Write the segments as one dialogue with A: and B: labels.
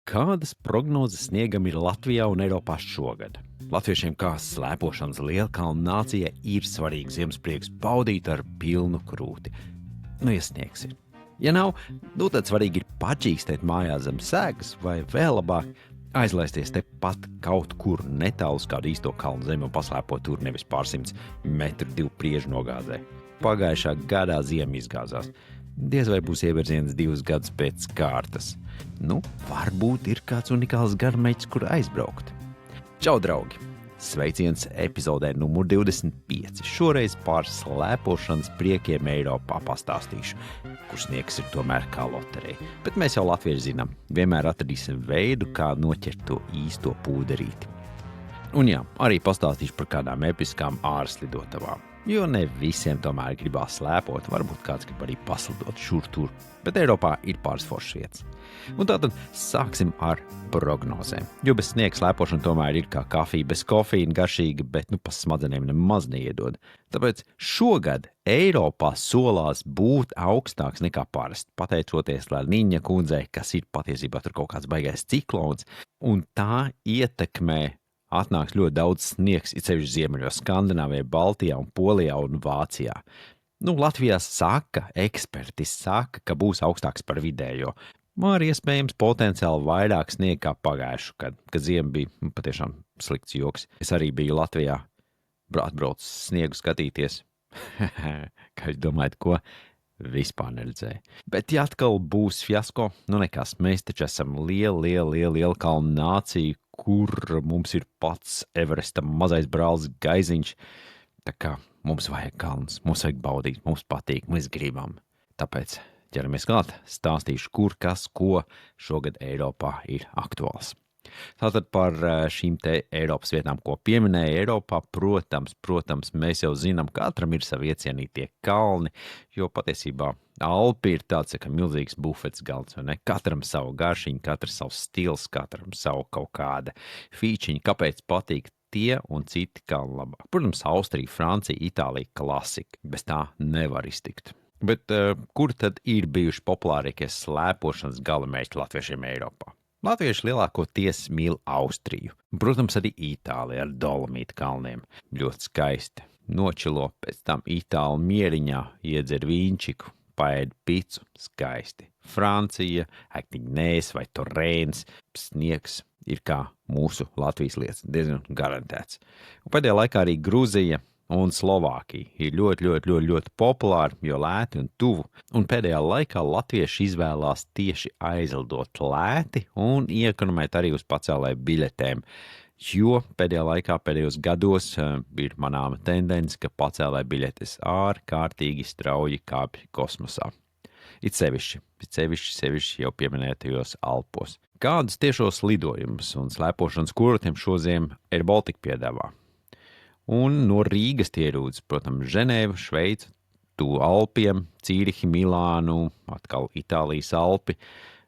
A: Kādas prognozes sniegam ir Latvijā un Eiropā šogad? Latviešiem kā slēpošanas lielkalnu nācijai ir svarīgs ziemasspriegs baudīt ar pilnu krūti. Ja sniegs ir. Ja nav, tad svarīgi ir pačīkstēt mājās zem sēgas vai vēl labāk aizlaisties tepat kaut kur netālu uz kādu īsto kalnu zemi un paslēpot tur nevis pārsimts metru divu priežu nogāzē. Pagājušā gadā ziema izgāzās. Diez vai būs ievirziens 2 gadus pēc kārtas. Varbūt ir kāds unikāls garmeķis, kur aizbraukt. Čau, draugi! Sveiciens epizodē numur 25. Šoreiz par slēpošanas priekiem Eiropā pastāstīšu, kur sniegs ir tomēr kā loterija. Bet mēs jau latvieši zinām, vienmēr atradīsim veidu, kā noķert to īsto pūderīti. Un jā, arī pastāstīšu par kādām episkām ārslidotavām. Jo ne visiem tomēr gribās slēpot, varbūt kāds grib arī paslidot šur tur, bet Eiropā ir pāris foršas vietas. Un tātad sāksim ar prognozēm, jo bez sniega slēpošana tomēr ir kā kafija bez kofīna garšīga, bet pa smadzenēm nemaz neiedod. Tāpēc šogad Eiropā solās būt augstāks nekā parasti, pateicoties Niņa kundzei, kas ir patiesībā tur kaut kāds baigais ciklons, un tā ietekmē atnāks ļoti daudz sniegs, it sevišķi ziemeļos, Skandināvijā, Baltijā un Polijā un Vācijā. Latvijā eksperti saka, ka būs augstāks par vidējo. Var iespējams potenciāli vairāk sniega kā pagājušu, kad ziema bija patiešām slikts joks. Es arī biju Latvijā, atbraucu sniegu skatīties. Kā jūs domājat, ko? Vispār neredzēju. Bet ja atkal būs fiasko, nekas, mēs taču esam liela kalnu nācija, kur mums ir pats Everesta mazais brālis Gaiziņš. Tā kā mums vajag kalns, mums vajag baudīt, mums patīk, mēs gribam. Tāpēc ķeramies klāt, stāstīšu, kur, kas, ko šogad Eiropā ir aktuāls. Tātad par šīm te Eiropas vietām, ko pieminēja Eiropā, protams, mēs jau zinām, katram ir savi iecienītie kalni, jo patiesībā Alpi ir tāds, ka milzīgs bufets galds, vai ne? Katram savu garšiņu, katrs savs stils, katram savu kaut kāda fīčiņa, kāpēc patīk tie un citi kalni labāk. Protams, Austrija, Francija, Itālija, klasika, bez tā nevar iztikt. Bet kur tad ir bijuši populārākie slēpošanas galamērķi latviešiem Eiropā? Latvieši lielākoties mīl Austriju. Protams, arī Itālija ar Dolomītu kalniem. Ļoti skaisti. Nočilo, pēc tam itāļu mieriņā iedzer vīnčiku, paēd picu, skaisti. Francija, Aktiņnēs vai Torrēns, sniegs ir kā mūsu Latvijas lietas, diezgan garantēts. Un pēdējā laikā arī Gruzija un Slovākija ir ļoti populāri, jo lēti un tuvu. Un pēdējā laikā latvieši izvēlās tieši aizlidot lēti un iekonomēt arī uz pacēlēju biļetēm. Jo pēdējos gados ir manāma tendence, ka pacēlēju biļetes ārkārtīgi strauji kāpj kosmosā. It sevišķi jau pieminētajos Alpos. Kādus tiešos lidojumus un slēpošanas kurortiem šodien Air Baltica piedāvā? Un no Rīgas tie ierūdas, protams, Ženēva, Šveica, tuvu Alpiem, Cīrihi, Milānu, atkal Itālijas Alpi,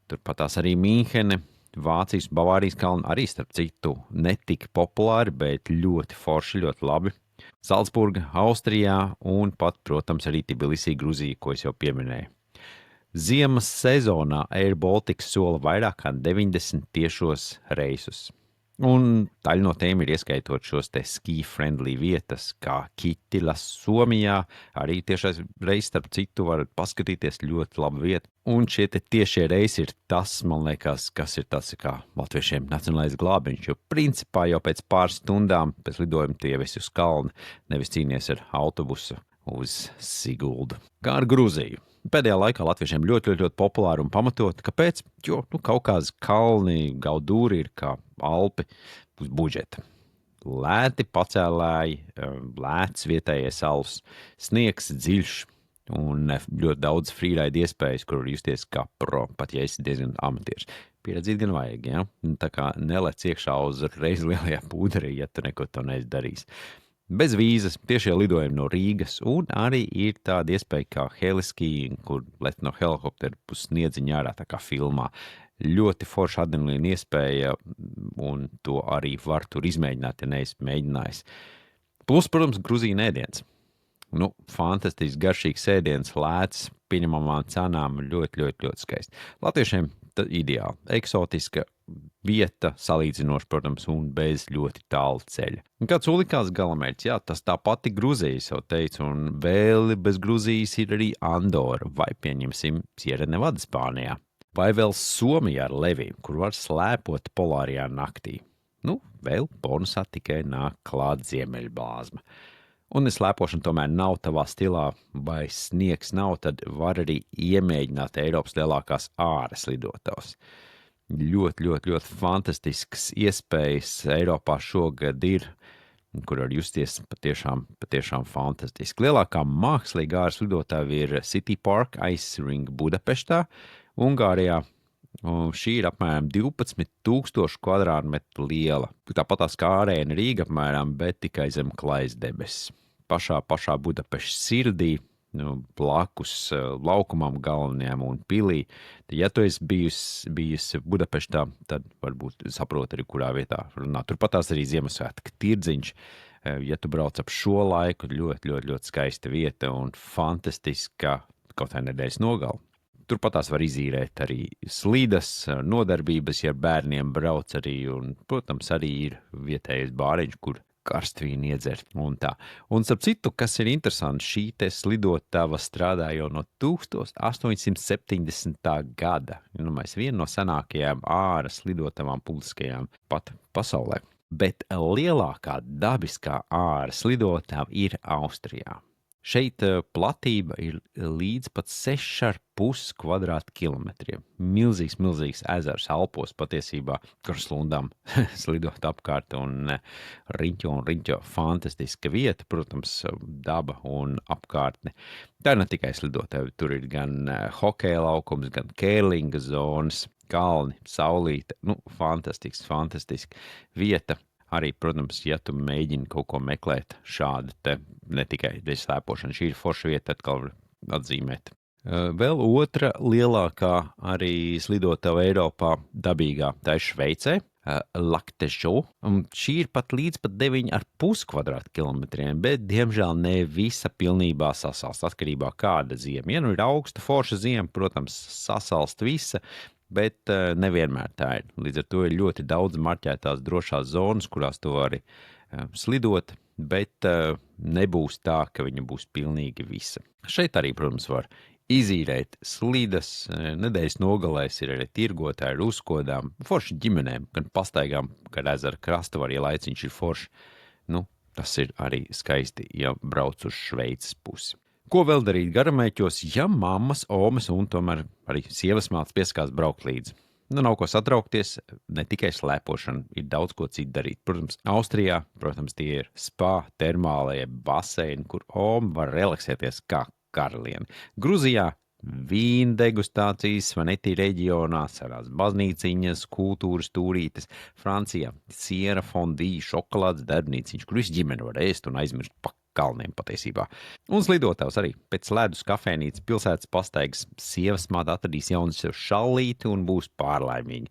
A: turpatās arī Mīnhene, Vācijas, Bavārijas kalni, arī starp citu netik populāri, bet ļoti forši, ļoti labi. Salzburga, Austrijā un pat, protams, arī Tbilisī, Gruzija, ko es jau pieminēju. Ziemas sezonā Air Baltica sola vairāk kā 90 tiešos reisus. Un daļa no tiem ir ieskaitot šos te ski-friendly vietas, kā Kitilas Somijā, arī tiešais reis, starp citu, var paskatīties ļoti labu vietu. Un šie te tiešie reisi ir tas, man liekas, kas ir tas kā latviešiem nacionālais glābiņš, jo principā jau pēc pāris stundām pēc lidojuma tu ieviesi uz kalnu, nevis cīnies ar autobusu uz Siguldu. Kā ar Gruziju. Pēdējā laikā latviešiem ļoti populāri un pamatot. Kāpēc? Jo kaut kāds kalni, gaudūri ir kā Alpi uz budžeta. Lēti pacēlēji, lēts vietējais alus, sniegs dziļš un ļoti daudz freeride iespējas, kur justies kā pro, pat ja esi diezgan amatieris. Pieredzīt gan vajag, ja? Tā kā nelec iekšā uz reiz lielajā pūderī, ja tu neko to neesi darījis. Bez vīzas, tiešie lidojumi no Rīgas, un arī ir tāda iespēja kā heliski, kur let no helikoptera pus sniedziņā ārā, tā kā filmā. Ļoti forša adrenalīna iespēja, un to arī var tur izmēģināt, ja neesi mēģinājis. Plus, protams, Gruzija ēdiens. Fantastisks, garšīgs ēdiens, lēts, pieņemamām cenām, ļoti skaisti. Latviešiem ideāli, eksotiska, vieta, salīdzinoši, protams, un bez ļoti tālu ceļa. Un kāds unikāls galamērķis, jā, tas tā pati Gruzija, jau teicu, un vēl bez Gruzijas ir arī Andora, vai pieņemsim Sierra Nevada Spānijā. Vai vēl Somijā ar Leviju, kur var slēpot polārajā naktī. Nu, vēl bonusā tikai nāk klāt ziemeļblāzma. Un, ja slēpošana tomēr nav tavā stilā, vai sniegs nav, tad var arī iemēģināt Eiropas lielākās āras lidotavas. Ļoti fantastisks iespējas Eiropā šogad ir, kur var justies patiešām fantastiski. Lielākā mākslīgā āras lidotava ir City Park Ice Ring Budapeštā, Ungārijā. Un šī ir apmēram 12,000 kvadrātmetru liela. Tāpatās kā Arēna Rīga apmēram, bet tikai zem klājas debesis. Pašā Budapeštas sirdī, blakus laukumam galvenajam un pilī. Ja tu esi bijusi Budapeštā, tad varbūt saproti arī, kurā vietā runāt. Turpatās arī Ziemassvētku tirdziņš. Ja tu brauc ap šo laiku, ļoti skaista vieta un fantastiska kaut vai nedēļas nogala. Turpatās var izīrēt arī slīdas, nodarbības, ja bērniem brauc arī, un, protams, arī ir vietējais bāriņš, kur karstvīnu iedzert un tā. Un, starp citu, kas ir interesanti, šī te slidotava strādā jau no 1870. gada. Mēs viena no senākajām āras lidotavām publiskajām pat pasaulē. Bet lielākā dabiskā āras lidotava ir Austrijā. Šeit platība ir līdz pat 6,5 kvadrātkilometriem. Milzīgs ezers Alpos patiesībā, kur slundām slidot apkārt un riņķo fantastiska vieta, protams, daba un apkārtne. Tā ir ne tikai slidotava, tur ir gan hokeja laukums, gan kērlinga zonas, kalni, saulīte, fantastiska vieta. Arī, protams, ja tu mēģini kaut ko meklēt šādu te, ne tikai dēļ slēpošana, šī ir forša vieta, atkal var atzīmēt. Vēl otra lielākā arī slidotava Eiropā dabīgā, tā ir Šveicē, Lac de Joux. Šī ir pat līdz pat 9,5 kvadrātkilometriem, bet, diemžēl, ne visa pilnībā sasalst, atkarībā kāda ziema. Ja nu ir augsta forša ziema, protams, sasalst visa, bet nevienmēr tā ir. Līdz ar to ir ļoti daudz marķētās drošās zonas, kurās tu vari slidot, bet nebūs tā, ka viņa būs pilnīgi visa. Šeit arī, protams, var izīrēt slidas, nedēļas nogalēs ir arī tirgotāji ar uzkodām, forši ģimenēm, gan pastaigām, kad ezera krasta var, ja laiciņš ir forši. Tas ir arī skaisti, ja brauc uz Šveices pusi. Ko vēl darīt garamēķos, ja mammas, omes un tomēr arī sievas mātes pieskās braukt līdzi? Nav ko satraukties, ne tikai slēpošana, ir daudz ko citu darīt. Protams, Austrijā, tie ir spa, termālie baseini, kur oma var relaksēties kā karaliene. Gruzijā vīna degustācijas, Vanetī reģionā, sarās baznīciņas, kultūras tūrītes. Francijā siera fondija, šokolādes darbnīciņš, kur visu ģimeni var ēst un aizmirst pa kalniem patiesībā. Un slidotavs arī. Pēc ledus kafejnīcas pilsētas pastaigas sievas māte atradīs jaunu sev šallīti un būs pārlaimīgi.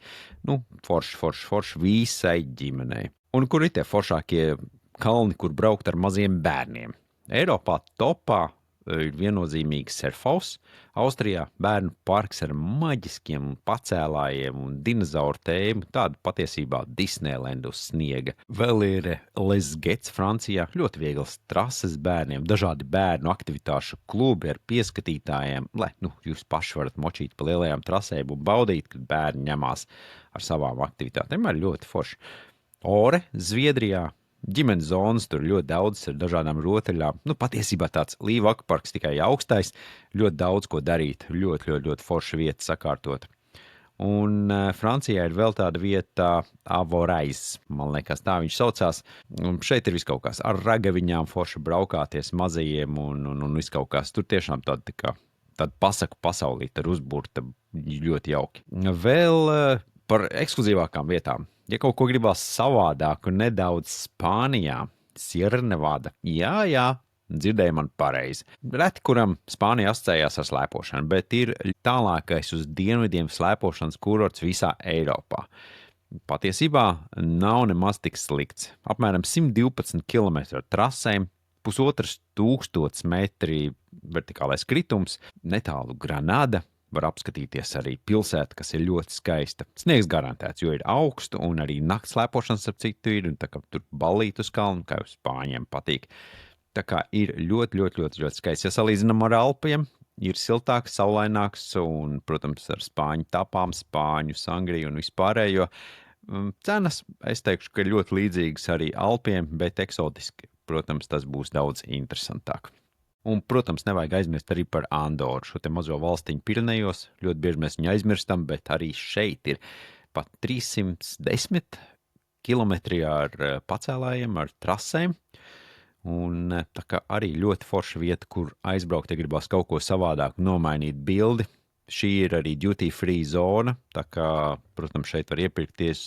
A: Forši visai ģimenei. Un kur ir tie foršākie kalni, kur braukt ar maziem bērniem? Eiropā topā ir viennozīmīgi Serfaus, Austrijā bērnu parks ar maģiskiem pacēlājiem un dinozauru tēmu, tāda patiesībā Disneyland uz sniega. Vēl ir Les Gets Francijā, ļoti vieglas trases bērniem, dažādi bērnu aktivitāšu klubi ar pieskatītājiem, lai jūs paši varat močīt pa lielajām trasēm un baudīt, kad bērni ņemās ar savām aktivitātēm. Ir ļoti forši. Ore, Zviedrijā. Ģimenes zonas tur ļoti daudz ar dažādām rotaļām. Patiesībā tāds Līva akvaparks tikai augstais, ļoti daudz ko darīt, ļoti forša vieta sakārtot. Un Francijā ir vēl tāda vieta Avorais, man liekas, tā viņš saucās. Un šeit ir viss kaut kas ar ragaviņām forša braukāties mazajiem un viss kaut kas. Tur tiešām tāda pasaku pasaulīte ar uzburta ļoti jauki. Vēl par ekskluzīvākām vietām. Ja kaut ko gribās savādāk un nedaudz Spānijā, Sierra Nevada, jā, dzirdēja man pareizi. Reti, kuram Spānija asociējās ar slēpošanu, bet ir tālākais uz dienvidiem slēpošanas kurorts visā Eiropā. Patiesībā nav nemaz tik slikts. Apmēram 112 km ar trasēm, 1500 metri vertikālais kritums, netālu Granada, Var apskatīties arī pilsētu, kas ir ļoti skaista. Sniegs garantēts, jo ir augstu un arī nakts slēpošanas ap citu ir, un tā kā tur balīt uz kalnu, kā jau spāņiem patīk. Tā kā ir ļoti skaisti. Ja salīdzinām ar Alpiem, ir siltāks, saulaināks un, protams, ar spāņu tapām, spāņu sangriju un vispārējo. Cenas, es teikšu, ka ir ļoti līdzīgas arī Alpiem, bet eksotiski, protams, tas būs daudz interesantāk. Un, protams, nevajag aizmirst arī par Andoru, šo te mazo valstiņu Pirenejos. Ļoti bieži mēs viņu aizmirstam, bet arī šeit ir pat 310 kilometri ar pacēlājiem, ar trasēm. Un tā kā arī ļoti forša vieta, kur aizbraukt, ja gribās kaut ko savādāk, nomainīt bildi. Šī ir arī duty free zona, tā kā, protams, šeit var iepirkties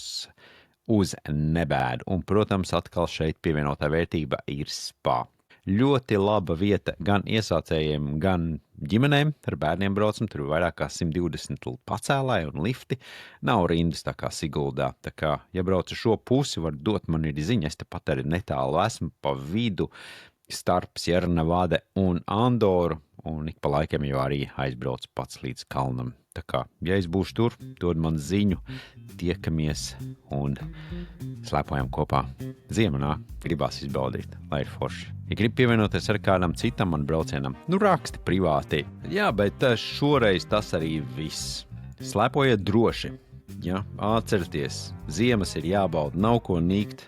A: uz nebēdu. Un, protams, atkal šeit pievienotā vērtība ir spa. Ļoti laba vieta gan iesācējiem, gan ģimenēm. Ar bērniem braucam, tur ir vairāk kā 120 pacēlāji un lifti. Nav rindas tā kā Siguldā. Tā kā, ja brauc uz šo pusi, var dot man ir ziņa. Es tepat arī netālu esmu pa vidu starp Sierra Nevada un Andoru. Un ik pa laikam jau arī aizbrauc pats līdz kalnam. Tā kā, ja es būšu tur, dod man ziņu, tiekamies un slēpojam kopā. Ziema nāk, gribās izbaudīt, lai ir forši. Ja grib pievienoties ar kādam citam man braucienam, raksti privāti. Jā, bet šoreiz tas arī viss. Slēpojiet droši. Ja, atcerieties, ziemas ir jābauda, nav ko nīkt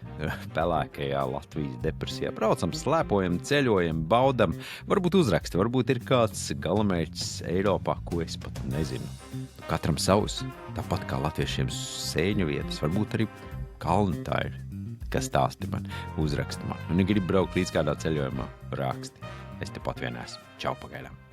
A: pelēkajā Latvijas depresijā. Braucam, slēpojam, ceļojam, baudam. Varbūt uzraksti, varbūt ir kāds galamērķis Eiropā, ko es pat nezinu. Katram savs, tāpat kā latviešiem sēņu vietas, varbūt arī kalni tā ir. Kas stāsti man, uzraksti man. Un ja gribi braukt līdz kādā ceļojumā, raksti. Es tepat vien esmu. Čau pagaidām.